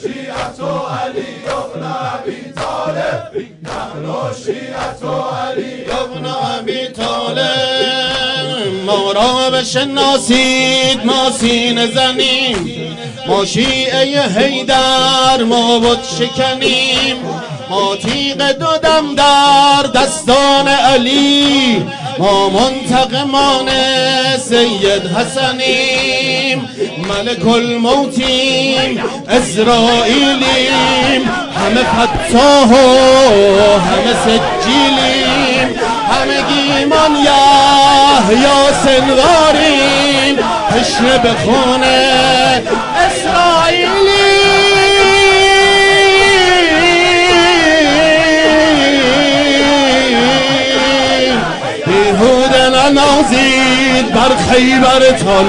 شیعة علی ابن ابی طالب، نحن شیعة علی ابن ابی طالب. ما را بشناسید ما سینه زنیم، ما شیعه حیدر ما بت شکنیم، ما تیغ دو دم در دستان علی، ما منتقمان سید حسنیم، ملک الموتیم اسرائیلیم، همه فتاح و همه سجیلیم، همه گیمان یحیی سنواریم، تشنه به خون اسرائیلی. بیهوده ننازید بر خیبرتان،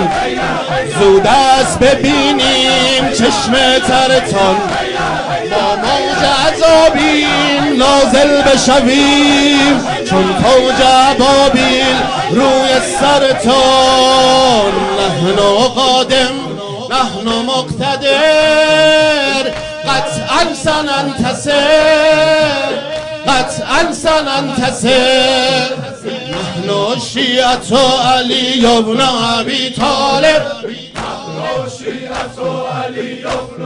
زود است ببینیم چشم ترتان، با موج عذابیم نازل بشویم، چون فوج ابابیل روی سرتان. نحن قادم نحن مقتدر، قطعا سننتصر، قطعا سننتصر. نحن شیعة علی ابن ابی طالب، نحن شیعة علی ابن